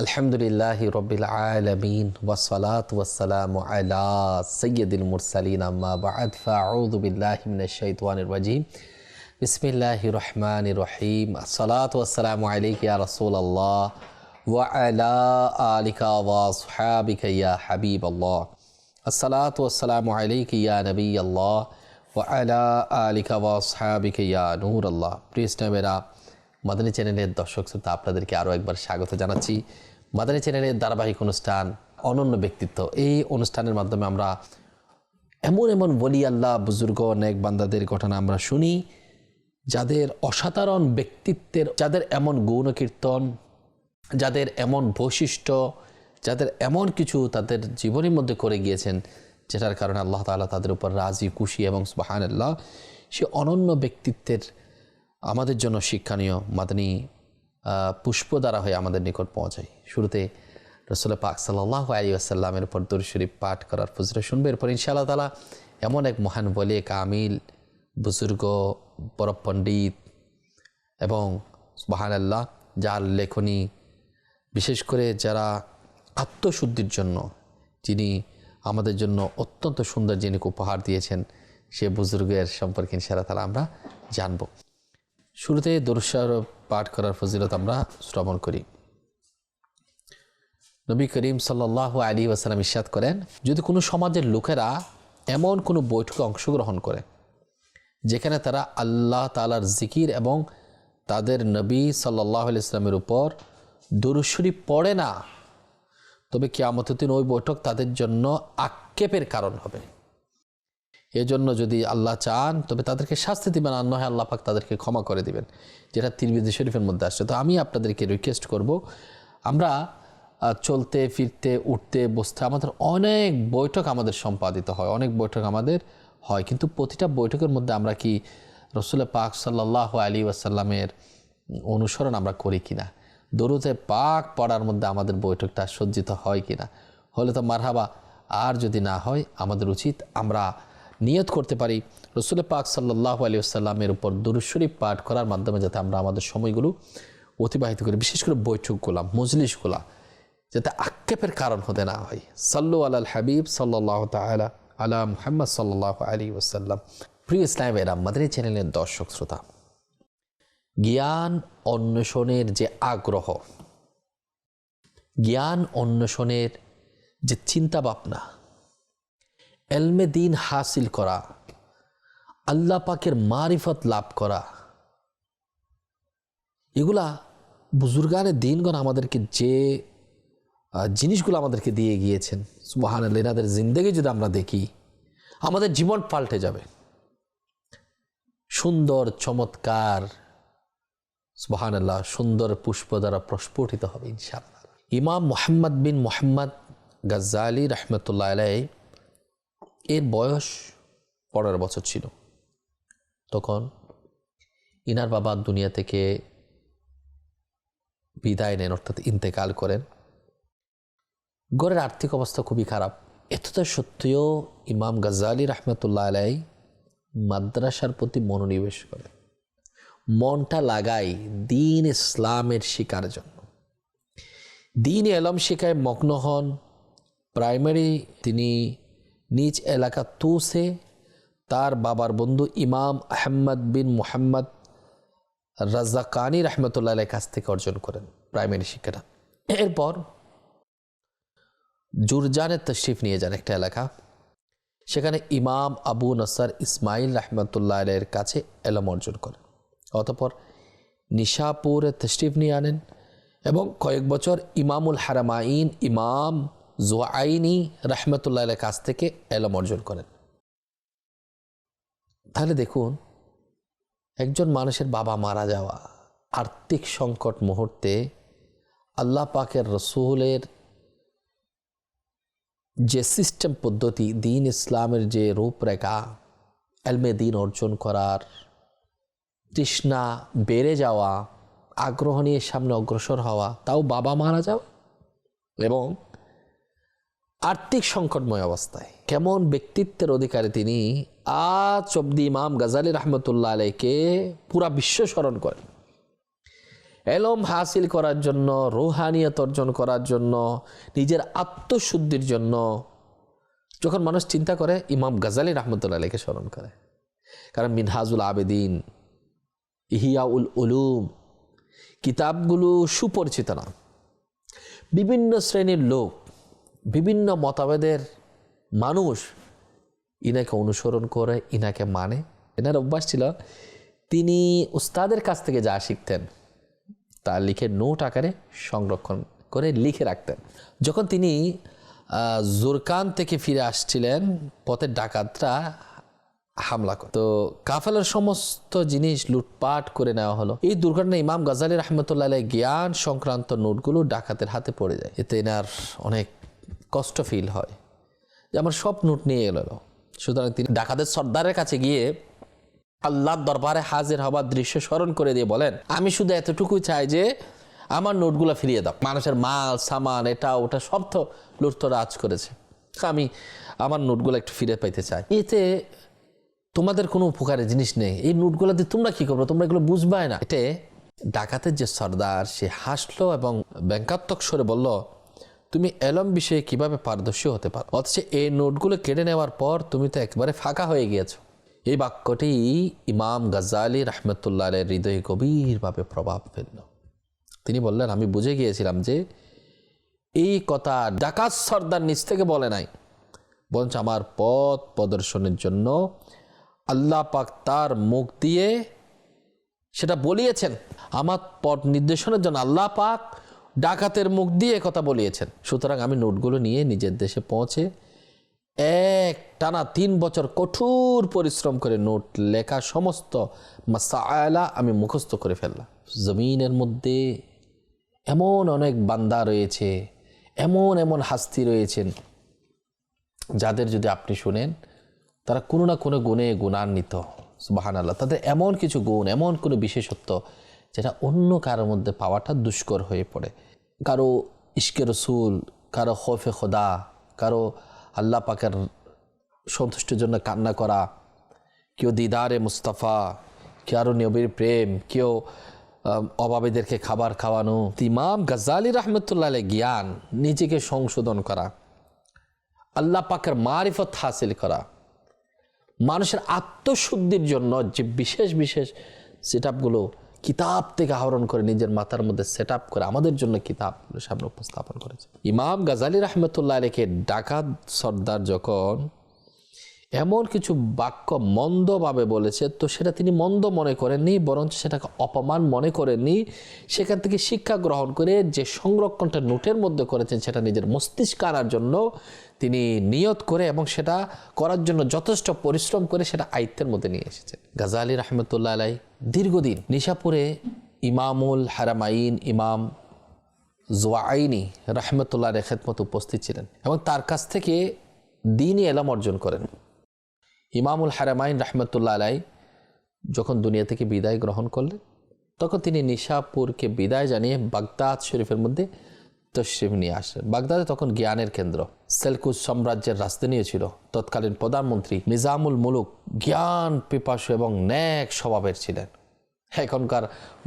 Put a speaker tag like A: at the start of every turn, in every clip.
A: আলহামদুলিল্লাহি রব্বিল আলামিন ওয়াসসালাতু ওয়াসসালামু আলা সাইয়্যিদিল মুরসালিন আম্মা বা'দ ফাআউযু বিল্লাহি মিনাশ শাইতানির রাজীম বিসমিল্লাহির রহমানির রহিম আসসালাতু ওয়াসসালামু আলাইকা ইয়া রাসূলুল্লাহ ওয়া আলা আলিকা ওয়া আসহাবিকা ইয়া হাবিবাল্লাহ আসসালাতু ওয়াসসালামু আলাইকা ইয়া নবিয়াল্লাহ ওয়া আলা আলিকা ওয়া আসহাবিকা ইয়া নূরাল্লাহ। প্রিয় ইসলামেরা, মাদানী চ্যানেলের দর্শক শ্রোতা, আপনাদেরকে আরও একবার স্বাগত জানাচ্ছি। মাদানী চ্যানেলের ধারাবাহিক অনুষ্ঠান অনন্য ব্যক্তিত্ব, এই অনুষ্ঠানের মাধ্যমে আমরা এমন এমন ওলি আল্লাহ, বুজুর্গ, নেক বান্দাদের ঘটনা আমরা শুনি, যাদের অসাধারণ ব্যক্তিত্বের, যাদের এমন গুণ কীর্তন, যাদের এমন বৈশিষ্ট্য, যাদের এমন কিছু তাদের জীবনের মধ্যে করে গিয়েছেন, যেটার কারণে আল্লাহ তাআলা তাদের উপর রাজি, খুশি এবং সুবহানাল্লাহ। সে অনন্য ব্যক্তিত্বের আমাদের জন্য শিক্ষণীয় মাদানী পুষ্প দ্বারা হয়ে আমাদের নিকট পৌঁছায়। শুরুতে রাসূল পাক সাল্লাল্লাহু আলাইহি ওয়াসাল্লামের উপর দরুদ শরীফ পাঠ করার ফজিলত শুনবে। এরপর ইনশাআল্লাহ তাআলা এমন এক মহান ওলি কামিল, বুজুর্গ, বড় পণ্ডিত এবং সুবহানাল্লাহ, যার লেখনী বিশেষ করে যারা আত্মশুদ্ধির জন্য, যিনি আমাদের জন্য অত্যন্ত সুন্দর যিনি উপহার দিয়েছেন, সে বুজুর্গের সম্পর্কে ইনশাআল্লাহ তাআলা আমরা জানব। শুরুতে দরুদ শরীফ পাঠ করার ফজিলত আমরা শ্রবণ করি। নবী করিম সাল্লাল্লাহু আলাইহি ওয়াসাল্লাম ইরশাদ করেন, যদি কোনো সমাজের লোকেরা এমন কোনো বৈঠকে অংশগ্রহণ করে যেখানে তারা আল্লাহ তাআলার জিকির এবং তাদের নবী সাল্লাল্লাহু আলাইহি ওয়াসাল্লামের উপর দরুদ শরীফ পড়ে না, তবে কিয়ামতের দিন ওই বৈঠক তাদের জন্য আক্ষেপের কারণ হবে। এজন্য যদি আল্লাহ চান তবে তাদেরকে শাস্তি দিবেন, আর নয় আল্লাহ পাক তাদেরকে ক্ষমা করে দিবেন, যেটা তিরমিজি শরীফের মধ্যে আসছে। তো আমি আপনাদেরকে রিকোয়েস্ট করব, আমরা চলতে ফিরতে, উঠতে বসতে আমাদের অনেক বৈঠক আমাদের সম্পাদিত হয়, অনেক বৈঠক আমাদের হয়, কিন্তু প্রতিটা বৈঠকের মধ্যে আমরা কি রাসূল পাক সাল্লাল্লাহু আলাইহি ওয়াসাল্লামের অনুসরণ আমরা করি কিনা? দরুদে পাক পড়ার মধ্যে আমাদের বৈঠকটা সজ্জিত হয় কিনা? হলে তো মারহাবা, আর যদি না হয় আমাদের উচিত আমরা নিয়ত করতে পারি রাসূল পাক সাল্লাল্লাহু আলাইহি ওয়াসাল্লামের উপর দরুদ শরীফ পাঠ করার মাধ্যমে যাতে আমরা আমাদের সময়গুলো অতিবাহিত করি, বিশেষ করে বৈঠকগুলা, মজলিসগুলা যাতে আক্ষেপের কারণ হতে না হয়। সাল্লু আলাল হাবিব সাল্লাল্লাহু তাআলা আলা মুহাম্মদ সাল্লাল্লাহু আলাইহি ওয়াসাল্লাম। প্রিয় ইসলামের মাদানী চ্যানেলের দর্শক শ্রোতা, জ্ঞান অন্বেষণের যে আগ্রহ, জ্ঞান অন্বেষণের যে চিন্তা ভাবনা, এলমে দিন হাসিল করা, আল্লাহ পাকের মারিফত লাভ করা, এগুলা বুজুর্গানে দিনগণ আমাদেরকে যে জিনিসগুলো আমাদেরকে দিয়ে গিয়েছেন, সুবহানাল্লাহ, এনাদের জিন্দেগি যদি আমরা দেখি আমাদের জীবন পাল্টে যাবে। সুন্দর, চমৎকার, সুবহানাল্লাহ, সুন্দর পুষ্প দ্বারা প্রস্ফুটিত হবে ইনশাআল্লাহ। ইমাম মুহাম্মদ বিন মুহাম্মদ গাজ্জালি রাহমাতুল্লাহ আলাইহি এর বয়স 15 বছর ছিল। তখন ইনার বাবা দুনিয়া থেকে বিদায় নেন, অর্থাৎ ইন্তেকাল করেন। ঘরের আর্থিক অবস্থা খুবই খারাপ। এতটা সত্ত্বেও ইমাম গাজ্জালি রাহমাতুল্লাহ আলাইহি মাদ্রাসার প্রতি মনোনিবেশ করেন, মনটা লাগাই দ্বীন ইসলামের শিকার জন্য। দ্বীন এলম শিখায় মগ্ন হন। প্রাইমারি তিনি নিজ এলাকা তুসে তার বাবার বন্ধু ইমাম আহমদ বিন মুহাম্মদ রাজ্জাকানি রাহমাতুল্লাহ আলাইহির কাছ থেকে অর্জন করেন প্রাইমারি শিক্ষাটা। এরপর জুরজানের তশরিফ নিয়ে যান, একটা এলাকা, সেখানে ইমাম আবু নসর ইসমাইল রাহমাতুল্লাহ আলাইহির কাছে এলম অর্জন করেন। অতঃপর নিশাপুরে তশরিফ নিয়ে আনেন এবং কয়েক বছর ইমামুল হারামাইন ইমাম জুআইনি রাহমাতুল্লাহ আলাইহির কাছ থেকে এলম অর্জন করেন। তাহলে দেখুন, একজন মানুষের বাবা মারা যাওয়া, আর্থিক সংকট মুহূর্তে আল্লাহ পাকের রসুলের যে সিস্টেম পদ্ধতি, দ্বীন ইসলামের যে রূপরেখা, এলমে দ্বীন অর্জন করার তৃষ্ণা বেড়ে যাওয়া, আগ্রহ নিয়ে সামনে অগ্রসর হওয়া, তাও বাবা মারা যাওয়া এবং আর্থিক সংকটময় অবস্থায়, কেমন ব্যক্তিত্বের অধিকারী তিনি! আজ অব্দি ইমাম গাজ্জালি রাহমাতুল্লাহ আলাইহিকে পুরা বিশ্ব স্মরণ করেন। এলম হাসিল করার জন্য, রুহানিয়ত অর্জন করার জন্য, নিজের আত্মশুদ্ধির জন্য যখন মানুষ চিন্তা করে, ইমাম গাজালি রহমতুল্লাহ আলাইহিকে স্মরণ করে। কারণ মিনহাজুল আবেদিন, ইহিয়াউল উলুম কিতাবগুলো সুপরিচিত না। বিভিন্ন শ্রেণীর লোক, বিভিন্ন মতভেদের মানুষ ইনাকে অনুসরণ করে, ইনাকে মানে। এনার অভ্যাস ছিল, তিনি উস্তাদের কাছ থেকে যা শিখতেন তা লিখে নোট আকারে সংরক্ষণ করে লিখে রাখতেন। যখন তিনি জোরকান থেকে ফিরে আসছিলেন, পথের ডাকাতরা হামলা করে, তো কাফেলার সমস্ত জিনিস লুটপাট করে নেওয়া হলো। এই দুর্ঘটনায় ইমাম গাজালি রহমতুল্লাহ আলাইহি জ্ঞান সংক্রান্ত নোটগুলো ডাকাতের হাতে পড়ে যায়। এতে এনার অনেক কষ্ট ফিল হয় যে আমার সব নোট নিয়ে এলো। সুতরাং তিনি ডাকাতের সর্দারের কাছে গিয়ে আল্লাহর দরবারে হাজির হবার দৃশ্য স্মরণ করে দিয়ে বলেন, আমি শুধু এতটুকু চাই যে আমার নোটগুলো ফিরিয়ে দাও। মানুষের মাল সামান এটা ওটা সব তো লুটতরাজ করেছে, আমি আমার নোটগুলো একটু ফিরে পাইতে চাই। এতে তোমাদের কোনো উপকারের জিনিস নেই, এই নোটগুলো দিয়ে তোমরা কি করবো, তোমরা এগুলো বুঝবাই না। এতে ডাকাতের যে সর্দার, সে হাসলো এবং ব্যঙ্গাত্মক স্বরে বলল, তুমি এলম বিষয়ে কিভাবে পারদর্শী হতে পারো, অথচ এই নোটগুলো কেড়ে নেওয়ার পর তুমি তো একেবারে ফাঁকা হয়ে গিয়েছো। এই বাক্যটি ইমাম গাজালি রহমতুল্লাহ আলাইহির হৃদয়ে গভীরভাবে প্রভাব ফেলল। তিনি বললেন, আমি বুঝে গিয়েছিলাম যে এই কথা ডাকাত সর্দার নিজ থেকে বলে নাই, বরঞ্চ আমার পথ প্রদর্শনের জন্য আল্লাহ পাক তার মুখ দিয়ে সেটা বলিয়েছেন। আমার পথ নির্দেশনের জন্য আল্লাহ পাক ডাকাতের মুখ দিয়ে কথা বলিয়েছেন। সুতরাং আমি নোটগুলো নিয়ে নিজের দেশে পৌঁছে এক টানা 3 বছর কঠোর পরিশ্রম করে নোট লেখা সমস্ত মাসাআলা আমি মুখস্থ করে ফেললাম। জমিনের মধ্যে এমন অনেক বান্দা রয়েছে, এমন এমন হাস্তি রয়েছেন যাদের যদি আপনি শুনেন তারা কোনো না কোনো গুণে গুণান্বিত, সুবহানাল্লাহ। তাদের এমন কিছু গুণ, এমন কোনো বিশেষত্ব যেটা অন্য কারোর মধ্যে পাওয়াটা দুষ্কর হয়ে পড়ে। কারো ইশকে রসুল, কারো খৌফে খোদা, কারো আল্লাহ পাকের সন্তুষ্টির জন্য কান্না করা, কেউ দিদারে মুস্তাফা, কারো নবীর প্রেম, কেউ অভাবীদেরকে খাবার খাওয়ানো। ইমাম গাজালি রহমতুল্লাহ আলাইহি জ্ঞান, নিজেকে সংশোধন করা, আল্লাহ পাকের মারিফত হাসিল করা, মানুষের আত্মশুদ্ধির জন্য যে বিশেষ বিশেষ সেট আপগুলো কিতাব থেকে আহরণ করে নিজের মাথার মধ্যে সেট আপ করে আমাদের জন্য কিতাবগুলো সামনে উপস্থাপন করেছে। ইমাম গাজালি রহমতুল্লাহ আলাইহিকে ডাকাত সর্দার যখন এমন কিছু বাক্য মন্দভাবে বলেছে, তো সেটা তিনি মন্দ মনে করেননি, বরঞ্চ সেটাকে অপমান মনে করেননি। সেখান থেকে শিক্ষা গ্রহণ করে যে সংরক্ষণটা নোটের মধ্যে করেছেন, সেটা নিজের মস্তিষ্কে আনার জন্য তিনি নিয়ত করে এবং সেটা করার জন্য যথেষ্ট পরিশ্রম করে সেটা আয়ত্তের মধ্যে নিয়ে এসেছেন। গাজালি রহমতুল্লাহ আলাইহি দীর্ঘদিন নিশাপুরে ইমামুল হারামাইন ইমাম জুয়াইনি রহমতুল্লাহ আলাইহির খেদমতে উপস্থিত ছিলেন এবং তার কাছ থেকে দ্বীনি ইলম অর্জন করেন। ইমামুল হারামাইন রহমতুল্লাহ আলাইহি যখন দুনিয়া থেকে বিদায় গ্রহণ করলেন, তখন তিনি নিশাপুরকে বিদায় জানিয়ে বাগদাদ শরীফের মধ্যে তশরিফ নিয়ে আসলেন। বাগদাদে তখন জ্ঞানের কেন্দ্র, সেলকুস সাম্রাজ্যের রাজধানীও ছিল। তৎকালীন প্রধানমন্ত্রী নিজামুল মুলুক জ্ঞান পিপাসু এবং ন্যাক স্বভাবের ছিলেন। এখনকার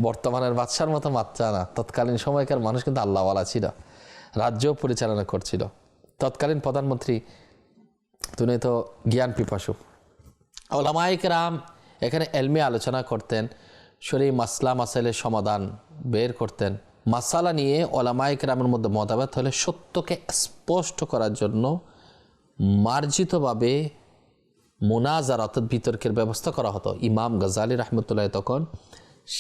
A: বর্তমানের বাদশার মতো মাত্রা না, তৎকালীন সময়কার মানুষ কিন্তু আল্লাহওয়ালা ছিল, রাজ্য পরিচালনা করছিল। তৎকালীন প্রধানমন্ত্রী তিনি তো জ্ঞান পিপাসু। ওলামায়ে কেরাম এখানে এলমে আলোচনা করতেন, শরঈ মাসলা মাসাইলের সমাধান বের করতেন। মাসালা নিয়ে ওলামায়ে কেরামের মধ্যে মতভেদ হলে সত্যকে স্পষ্ট করার জন্য মার্জিতভাবে মুনাজারা অর্থাৎ বিতর্কের ব্যবস্থা করা হতো। ইমাম গাজালি রহমতুল্লাহ তখন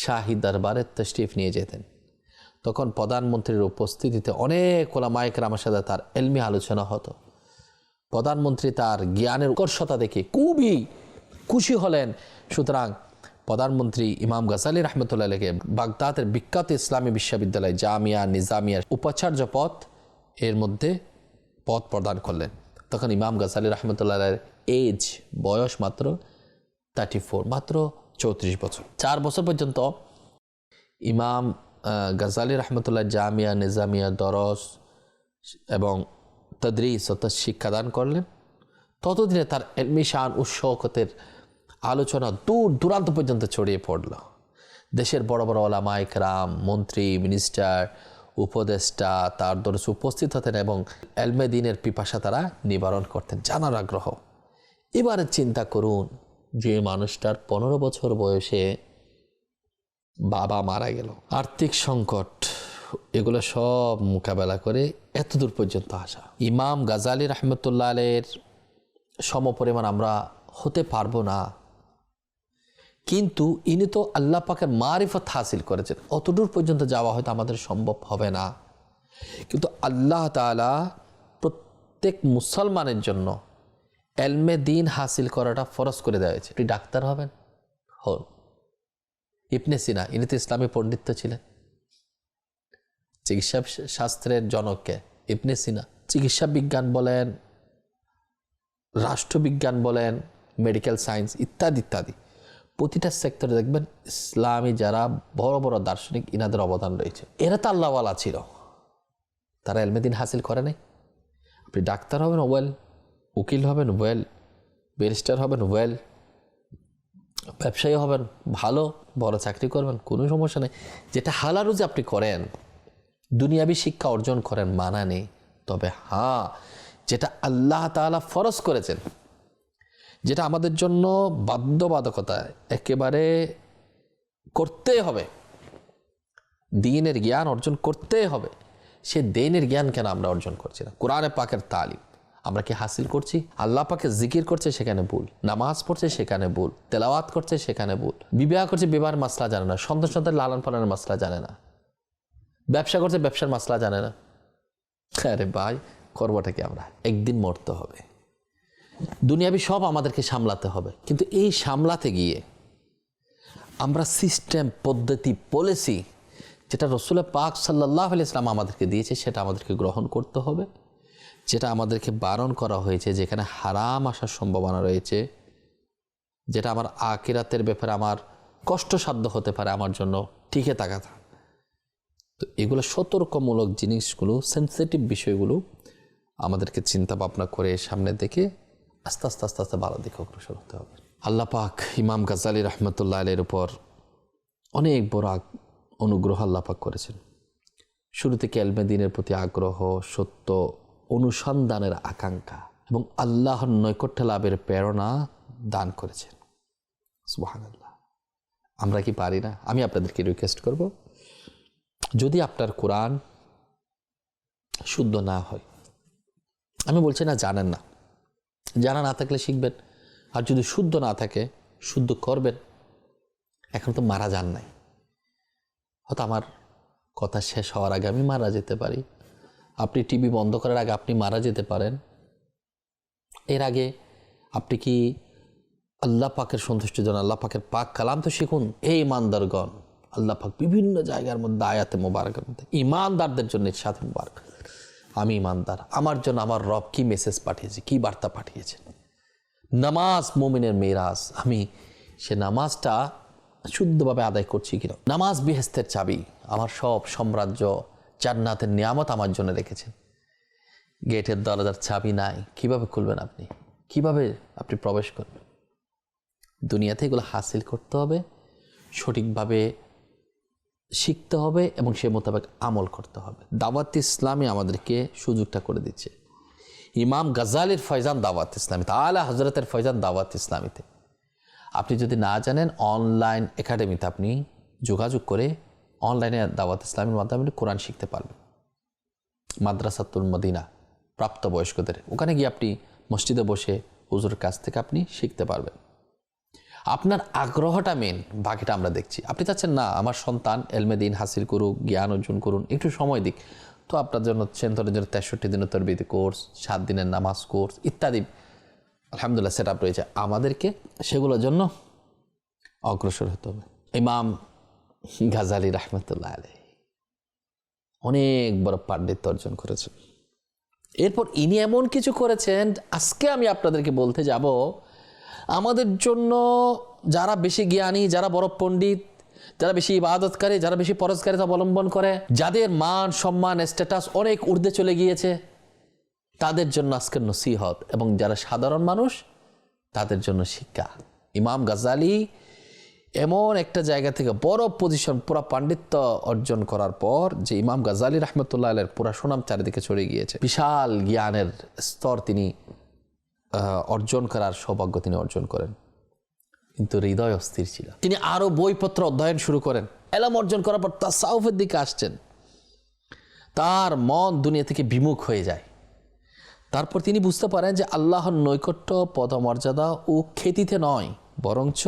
A: শাহী দরবারে তশরিফ নিয়ে যেতেন। তখন প্রধানমন্ত্রীর উপস্থিতিতে অনেক ওলামায়ে কেরামের সাথে তার এলমি আলোচনা হতো। প্রধানমন্ত্রী তার জ্ঞানের উৎকর্ষতা দেখে খুবই খুশি হলেন। সুতরাং প্রধানমন্ত্রী ইমাম গাজালি রহমতুল্লাহ আলাইহিকে বাগদাদের বিখ্যাত ইসলামী বিশ্ববিদ্যালয় জামিয়া নিজামিয়ার উপাচার্য পদ এর মধ্যে পদ প্রদান করলেন। তখন ইমাম গাজালি রহমতুল্লাহ আলাইহির এজ বয়স মাত্র 34, মাত্র 34 বছর। 4 বছর পর্যন্ত ইমাম গাজালি রহমতুল্লাহ জামিয়া নিজামিয়া দরস এবং তদরিস অর্থাৎ শিক্ষাদান করলেন। ততদিনে তার এলমি শান ও শওকতের আলোচনা দূর দূরান্ত পর্যন্ত ছড়িয়ে পড়ল। দেশের বড় বড় ওলামা ইকরাম, মন্ত্রী, মিনিস্টার, উপদেষ্টা তার দরজে উপস্থিত হতেন এবং এলমে দ্বীনের পিপাসা তারা নিবারণ করতেন, জানার আগ্রহ। এবারে চিন্তা করুন, যে মানুষটার 15 বছর বয়সে বাবা মারা গেল, আর্থিক সংকট, এগুলো সব মোকাবেলা করে এতদূর পর্যন্ত আসা। ইমাম গাজালি রহমতুল্লাহ আলাইহির সমপরিমাণ আমরা হতে পারবো না, কিন্তু ইনি তো আল্লাহ পাকের মারিফত হাসিল করেছেন, অতদূর পর্যন্ত যাওয়া হয়তো আমাদের সম্ভব হবে না, কিন্তু আল্লাহ তাআলা প্রত্যেক মুসলমানের জন্য এলমে দ্বীন হাসিল করাটা ফরজ করে দেওয়া হয়েছে। আপনি ডাক্তার হবেন, হন। ইবনে সিনা, ইনি তো ইসলামী পণ্ডিত ছিলেন। চিকিৎসা শাস্ত্রের জনককে ইবনে সিনা। চিকিৎসা বিজ্ঞান বলেন, রাষ্ট্রবিজ্ঞান বলেন, মেডিকেল সায়েন্স ইত্যাদি ইত্যাদি, প্রতিটা সেক্টরে দেখবেন ইসলামী যারা বড় বড় দার্শনিক, ইনাদের অবদান রয়েছে। এরা তো আল্লাহওয়ালা ছিল, তারা এলমে দ্বীন হাসিল করে নাই। আপনি ডাক্তার হবেন, ওয়েল। উকিল হবেন, ওয়েল। ব্যারিস্টার হবেন, ওয়েল। ব্যবসায়ী হবেন, ভালো, বড় চাকরি করবেন, কোনো সমস্যা নেই। যেটা হালাল রুজি আপনি করেন, দুনিয়াবি শিক্ষা অর্জন করেন, মানা নেই। তবে হ্যাঁ, যেটা আল্লাহ তাআলা ফরজ করেছেন, যেটা আমাদের জন্য বাধ্যবাধকতা একেবারে করতে হবে, দ্বীনের জ্ঞান অর্জন করতে হবে, সে দ্বীনের জ্ঞান কেন আমরা অর্জন করছি না? কোরআনে পাকের তালিম আমরা কি হাসিল করছি? আল্লাহ পাকে জিকির করছে, সেখানে ভুল। নামাজ পড়ছে, সেখানে ভুল। তেলাওয়াত করছে, সেখানে ভুল। বিবাহ করছে, বিবাহের মাসলা জানে না। সন্তান লালন পালনের মাসলা জানে না। ব্যবসা করছে, ব্যবসার মাসলা জানে না। আরে ভাই, করবোটা কি? আমরা একদিন মরতে হবে, দুনিয়াবি সব আমাদেরকে সামলাতে হবে, কিন্তু এই সামলাতে গিয়ে আমরা সিস্টেম, পদ্ধতি, পলিসি যেটা রাসূল পাক সাল্লাল্লাহু আলাইহি ওয়াসাল্লাম আমাদেরকে দিয়েছে, সেটা আমাদেরকে গ্রহণ করতে হবে। যেটা আমাদেরকে বারণ করা হয়েছে, যেখানে হারাম আসার সম্ভাবনা রয়েছে, যেটা আমার আখিরাতের ব্যাপারে আমার কষ্টসাধ্য হতে পারে আমার জন্য, টিকে থাকা। তো এগুলো সতর্কমূলক জিনিসগুলো, সেন্সিটিভ বিষয়গুলো আমাদেরকে চিন্তা ভাবনা করে সামনে দেখে আস্তে আস্তে আস্তে আস্তে ভালো দিকে অগ্রসর হতে হবে। আল্লাহ পাক ইমাম গাজালি রহমতুল্লাহ আলাইহির উপর অনেক বড় অনুগ্রহ আল্লাহ পাক করেছেন। শুরু থেকে এলমে দ্বীনের প্রতি আগ্রহ, সত্য অনুসন্ধানের আকাঙ্ক্ষা এবং আল্লাহর নৈকট্য লাভের প্রেরণা দান করেছেন। সুবহানাল্লাহ। আমরা কি পারি না? আমি আপনাদেরকে রিকোয়েস্ট করব, যদি আপনার কোরআন শুদ্ধ না হয়, আমি বলছি না জানেন না, জানা না থাকলে শিখবেন, আর যদি শুদ্ধ না থাকে শুদ্ধ করবেন। এখন তো মারা যান নাই, হয়তো আমার কথা শেষ হওয়ার আগে আমি মারা যেতে পারি, আপনি টিভি বন্ধ করার আগে আপনি মারা যেতে পারেন। এর আগে আপনি কি আল্লাহ পাকের সন্তুষ্টির জন্য আল্লাহ পাকের পাক কালাম তো শিখুন। এই ইমানদারগণ, আল্লাহ পাক বিভিন্ন জায়গার মধ্যে আয়াতে মোবারকের মধ্যে ইমানদারদের জন্য সাথে মোবারক, আমি ইমানদার, আমার জন্য আমার রব কি মেসেজ পাঠিয়েছে, কি বার্তা পাঠিয়েছেন। নামাজ মুমিনের মেরাজ, আমি সে নামাজটা শুদ্ধভাবে আদায় করছি কিনা। নামাজ বেহেশতের চাবি, আমার সব সাম্রাজ্য, জান্নাতের নিয়ামত আমার জন্য রেখেছেন। গেটের দরজার চাবি নাই, কিভাবে খুলবেন আপনি? কিভাবে আপনি প্রবেশ করবেন? দুনিয়াতে এগুলো হাসিল করতে হবে, সঠিকভাবে শিখতে হবে এবং সে মোতাবেক আমল করতে হবে। দাওয়াত ইসলামী আমাদেরকে সুযোগটা করে দিচ্ছে। ইমাম গাজালির ফয়জান দাওয়াত ইসলামী, আলা হযরতের ফয়জান দাওয়াত ইসলামীতে আপনি যদি না জানেন, অনলাইন একাডেমিতে আপনি যোগাযোগ করে অনলাইনে দাওয়াত ইসলামীর মাধ্যমে কোরআন শিখতে পারবেন। মাদ্রাসাতুল মদিনা প্রাপ্তবয়স্কদের, ওখানে গিয়ে আপনি মসজিদে বসে হুজুরের কাছ থেকে আপনি শিখতে পারবেন। আপনার আগ্রহটা মেন, বাকিটা আমরা দেখছি। আপনি চাচ্ছেন না আমার সন্তান এলমে দ্বীন হাসিল করুক, জ্ঞান অর্জন করুন, একটু সময় দিক, তো আপনার জন্য সেন্টরের জন্য 63 দিনের তরবিয়তি কোর্স, 7 দিনের নামাজ কোর্স ইত্যাদি আলহামদুলিল্লাহ সেট আপ রয়েছে। আমাদেরকে সেগুলোর জন্য অগ্রসর হতে হবে। ইমাম গাজালি রহমতুল্লাহ আলাইহি অনেক বড় পাণ্ডিত্য অর্জন করেছেন। এরপর ইনি এমন কিছু করেছেন, আজকে আমি আপনাদেরকে বলতে যাব, আমাদের জন্য যারা বেশি জ্ঞানী, যারা বড় পণ্ডিত, যারা বেশি ইবাদতকারী, যারা বেশি পরহেজগারিতা অবলম্বন করে, যাদের মান সম্মান স্ট্যাটাস অনেক ঊর্ধ্বে চলে গিয়েছে, তাদের জন্য আজকের নসিহত, এবং যারা সাধারণ মানুষ তাদের জন্য শিক্ষা। ইমাম গাজালি এমন একটা জায়গা থেকে বড় পজিশন, পুরা পাণ্ডিত্য অর্জন করার পর যে ইমাম গাজ্জালী রাহমাতুল্লাহ আলাইহির পুরা সুনাম চারিদিকে ছড়িয়ে গিয়েছে, বিশাল জ্ঞানের স্তর তিনি অর্জন করার সৌভাগ্য তিনি অর্জন করেন, কিন্তু হৃদয় অস্থির ছিল। তিনি আরো বইপত্র অধ্যয়ন শুরু করেন, এলম অর্জন করার পর তাসাউফের দিকে আসছেন, তার মন দুনিয়া থেকে বিমুখ হয়ে যায়। তারপর তিনি বুঝতে পারেন যে আল্লাহর নৈকট্য পদমর্যাদা ও খ্যাতিতে নয়, বরঞ্চ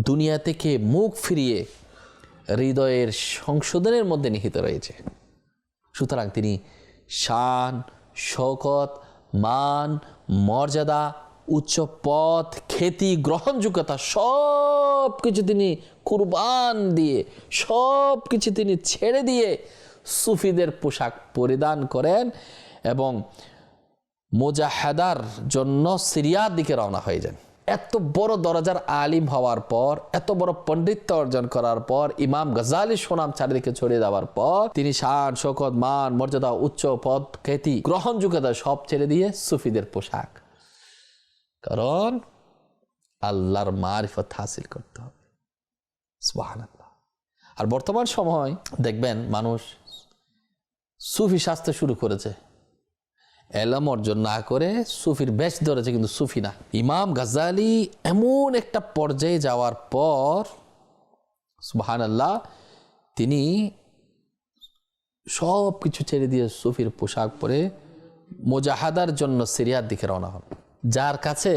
A: দুনিয়া থেকে মুখ ফিরিয়ে হৃদয়ের সংশোধনের মধ্যে নিহিত রয়েছে। সুতরাং তিনি শান, শওকত, মান, মর্যাদা, উচ্চ পদ, খ্যাতি, গ্রহণযোগ্যতা সব কিছু তিনি কুরবান দিয়ে, সব কিছু তিনি ছেড়ে দিয়ে সুফিদের পোশাক পরিধান করেন এবং মুজাহাদার জন্য সিরিয়ার দিকে রওনা হয়ে যান। এত বড় দরজার আলিম হওয়ার পর, এত বড় পণ্ডিত্য অর্জন করার পর, ইমাম গাজ্জালী সুনাম চারিদিকে ছড়িয়ে দেওয়ার পর তিনি শান, শওকত, মান, মর্যাদা, উচ্চ পদ, খ্যাতি, গ্রহণযোগ্যতা সব ছেড়ে দিয়ে সুফিদের পোশাক, কারণ আল্লাহর মারিফত হাসিল করতে হবে। সুবহানাল্লাহ। আর বর্তমান সময় দেখবেন মানুষ সুফি সাজতে শুরু করেছে, এলম অর্জন না করে সুফির বেশ ধরেছে, কিন্তু সুফি না। ইমাম গাজ্জালী এমন একটা পর্যায়ে যাওয়ার পর সুবহানাল্লাহ তিনি সব কিছু ছেড়ে দিয়ে সুফির পোশাক পরে মুজাহাদার জন্য সিরিয়ার দিকে রওনা হন। যার কাছে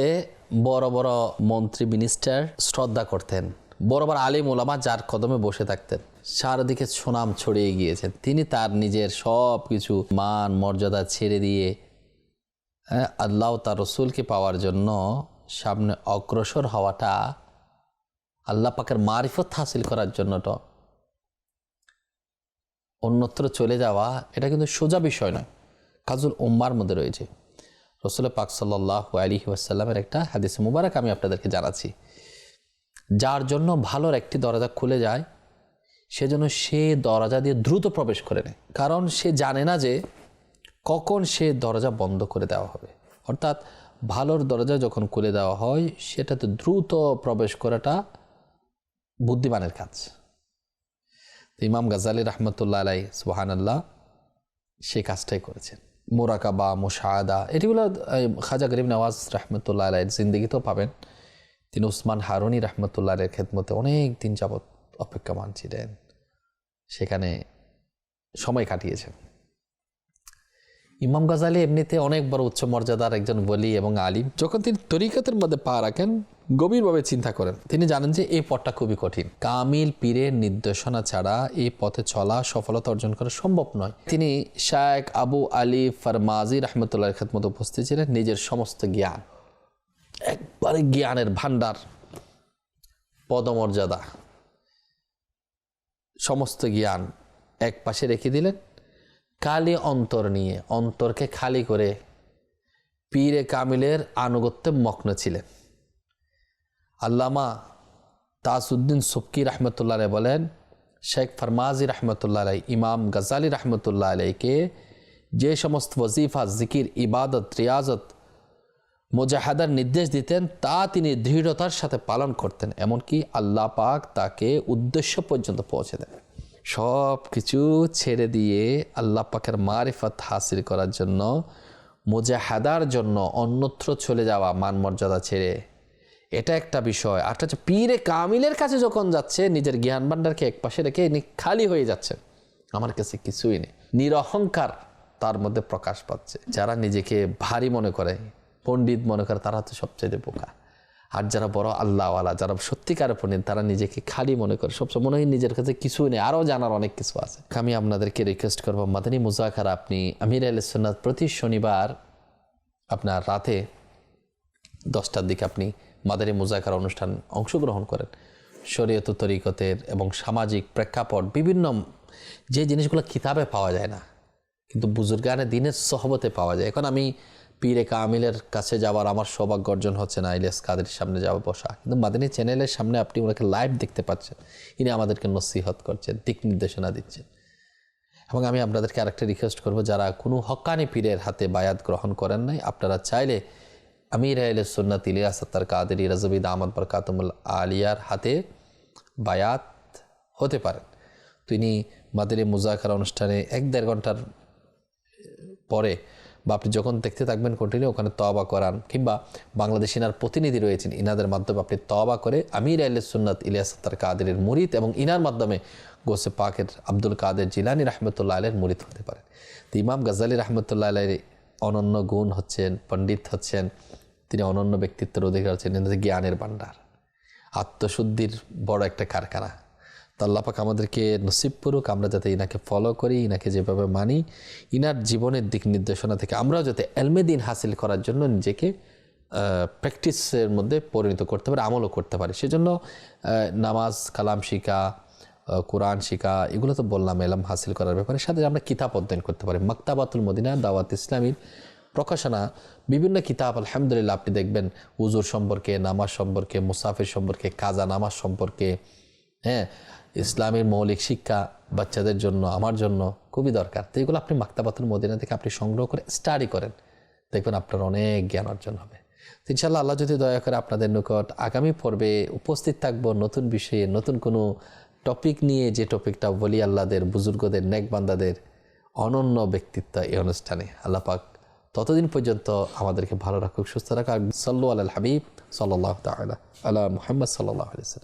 A: বড় বড় মন্ত্রী মিনিস্টার শ্রদ্ধা করতেন, বড় বড় আলিম ওলামা যার কদমে বসে থাকতেন, চারদিকে সুনাম ছড়িয়ে গিয়েছেন, তিনি তার নিজের সব কিছু মান মর্যাদা ছেড়ে দিয়ে আল্লাহ তার রসুলকে পাওয়ার জন্য সামনে অগ্রসর হওয়াটা, আল্লাহ পাকের মারিফত হাসিল করার জন্য তো অন্যত্র চলে যাওয়া, এটা কিন্তু সোজা বিষয় নয়। কাজুল উম্মার মধ্যে রয়েছে। রাসূল পাক সাল্লাল্লাহু আলাইহি ওয়াসাল্লামের একটা হাদিস মুবারক আমি আপনাদেরকে জানাচ্ছি, যার জন্য ভালোর একটি দরজা খুলে যায় সেজন্য সে দরজা দিয়ে দ্রুত প্রবেশ করে নেয়, কারণ সে জানে না যে কখন সে দরজা বন্ধ করে দেওয়া হবে। অর্থাৎ ভালোর দরজা যখন খুলে দেওয়া হয় সেটাতে দ্রুত প্রবেশ করাটা বুদ্ধিমানের কাজ। ইমাম গাজ্জালী রাহমাতুল্লাহ আলাইহি সুবহানাল্লাহ সে কাজটাই করেছেন। মুরাকাবা, মুশাহাদা, এটিগুলো খাজা গরিব নওয়াজ রাহমাতুল্লাহ আলাইহির জিন্দেগিতেও পাবেন। তিনি উসমান হারুনি রাহমাতুল্লাহ আলাইহির খেদমতে অনেক দিন যাবৎ অপেক্ষমান ছিলেন, সেখানে সময় কাটিয়েছেন। ইমাম গাজ্জালী এমনিতে অনেক বড় উচ্চ মর্যাদার একজন ওলি এবং আলিম। যখন তিনি তরিকতের মধ্যে পা রাখেন, গভীরভাবে চিন্তা করেন, তিনি জানেন যে এই পথটা খুবই কঠিন, কামিল পীরের নির্দেশনা ছাড়া এই পথে চলা, সফলতা অর্জন করা সম্ভব নয়। তিনি শায়েখ আবু আলী ফরমাজি রাহমাতুল্লাহর খেদমতে উপস্থিত ছিলেন, নিজের সমস্ত জ্ঞান, একবারে জ্ঞানের ভান্ডার, পদমর্যাদা, সমস্ত জ্ঞান এক পাশে রেখে দিলেন, খালি অন্তর নিয়ে, অন্তরকে খালি করে পীরে কামিলের আনুগত্যে মগ্ন ছিলেন। আল্লামা তাজউদ্দিন সুবকি রাহমাতুল্লাহ আলাইহি বলেন, শেখ ফরমাজি রাহমাতুল্লাহ আলাইহি ইমাম গাজ্জালী রাহমাতুল্লাহ আলাইহিকে যে সমস্ত ওয়াজিফা, জিকির, ইবাদত, রিয়াজত, মুজাহাদার নির্দেশ দিতেন তা তিনি দৃঢ়তার সাথে পালন করতেন, এমনকি আল্লাহ পাক তাকে উদ্দেশ্য পর্যন্ত পৌঁছে দেন। সব কিছু ছেড়ে দিয়ে আল্লাহ পাকের মারিফত হাসিল করার জন্য, মুজাহাদার জন্য অন্যত্র চলে যাওয়া, মান মর্যাদা ছেড়ে, এটা একটা বিষয়। আর হচ্ছে পীরে কামিলের কাছে যখন যাচ্ছে, নিজের জ্ঞান ভান্ডারকে এক পাশে রেখে খালি হয়ে যাচ্ছে, আমার কাছে কিছুই নেই, নিরহংকার তার মধ্যে প্রকাশ পাচ্ছে। যারা নিজেকে ভারী মনে করে, পণ্ডিত মনে করে, তারা হচ্ছে সবচেয়ে বোকা। আর যারা বড় আল্লাহওয়ালা, যারা সত্যিকারের পণ্ডিত, তারা নিজেকে খালি মনে করে, সবসময় মনে হয় নিজের কাছে কিছুই নেই, আরও জানার অনেক কিছু আছে। আমি আপনাদেরকে রিকোয়েস্ট করবো, মাদানী মুজাকারা আপনি আমির আহলে সুন্নাত প্রতি শনিবার আপনার রাতে 10টার দিকে আপনি মাদানী মুজাকারা অনুষ্ঠান অংশগ্রহণ করেন। শরীয়ত, তরিকতের এবং সামাজিক প্রেক্ষাপট, বিভিন্ন যে জিনিসগুলো কিতাবে পাওয়া যায় না, কিন্তু বুজুর্গানে দিনের সহবতে পাওয়া যায়। এখন আমি পীরে কামিলের কাছে যাওয়ার আমার সৌভাগ্য অর্জন হচ্ছে না, ইলিয়াস কাদেরীর সামনে যাওয়া বসা, কিন্তু মাদানী চ্যানেলের সামনে আপনি ওনাকে লাইভ দেখতে পাচ্ছেন, ইনি আমাদেরকে নসিহত করছেন, দিক নির্দেশনা দিচ্ছেন। এবং আমি আপনাদেরকে আরেকটা রিকোয়েস্ট করব, যারা কোনো হক্কানি পীরের হাতে বায়াত গ্রহণ করেন নাই, আপনারা চাইলে আমির আহলে সুন্নাত ইলিয়াস আত্তার কাদেরী রাজবি দামাত বরকাতুল আলিয়ার হাতে বায়াত হতে পারেন। তিনি মাদানী মুজাকারা অনুষ্ঠানে 1-1.5 ঘন্টার পরে বা আপনি যখন দেখতে থাকবেন কন্টিনিউ ওখানে তওবা করান, কিংবা বাংলাদেশ ইনার প্রতিনিধি রয়েছেন, ইনাদের মাধ্যমে আপনি তওবা করে আমির আহলে সুন্নাত ইলিয়াস আত্তার কাদেরের মুরিদ এবং ইনার মাধ্যমে গোসে পাকের আব্দুল কাদের জিলানী রাহমাতুল্লাহ আলাইহির মুরিদ হতে পারেন। তো ইমাম গাজ্জালী রাহমাতুল্লাহ আলাইহির অনন্য গুণ হচ্ছেন, পণ্ডিত হচ্ছেন, তিনি অনন্য ব্যক্তিত্বের অধিকার হচ্ছেন, এনাদের জ্ঞানের ভান্ডার, আত্মশুদ্ধির বড় একটা কারখানা। তো আল্লাহ পাক আমাদেরকে নসিব করুক আমরা যাতে ইনাকে ফলো করি, ইনাকে যেভাবে মানি, ইনার জীবনের দিক নির্দেশনা থেকে আমরাও যাতে এলমে দিন হাসিল করার জন্য নিজেকে প্র্যাকটিসের মধ্যে পরিণত করতে পারি, আমলও করতে পারি। সেজন্য নামাজ কালাম শিখা, কোরআন শিখা, এগুলো তো বললাম এলম হাসিল করার ব্যাপারে। সাথে আমরা কিতাব অধ্যয়ন করতে পারি। মাকতাবাতুল মদিনা দাওয়াত ইসলামীর প্রকাশনা বিভিন্ন কিতাব, আলহামদুলিল্লাহ আপনি দেখবেন উজুর সম্পর্কে, নামাজ সম্পর্কে, মুসাফির সম্পর্কে, কাজা নামাজ সম্পর্কে, হ্যাঁ, ইসলামের মৌলিক শিক্ষা বাচ্চাদের জন্য, আমার জন্য খুবই দরকার। তো এগুলো আপনি মাকতাবাতুল মদিনা থেকে আপনি সংগ্রহ করে স্টাডি করেন, দেখবেন আপনার অনেক জ্ঞান অর্জন হবে। তো ইনশাআল্লাহ আল্লাহ যদি দয়া করে আপনাদের নিকট আগামী পর্বে উপস্থিত থাকবো নতুন বিষয়ে, নতুন কোনো টপিক নিয়ে, যে টপিকটা বলি আল্লাহদের, বুজুর্গদের, নেক বান্দাদের অনন্য ব্যক্তিত্ব এই অনুষ্ঠানে। আল্লাহ পাক ততদিন পর্যন্ত আমাদেরকে ভালো রাখুক, সুস্থ রাখুক। সাল্লু আলাল হাবিব সাল্লাল্লাহু তাআলা আলা মুহাম্মদ সাল্লাল্লাহু আলাইহি ওয়াসাল্লাম।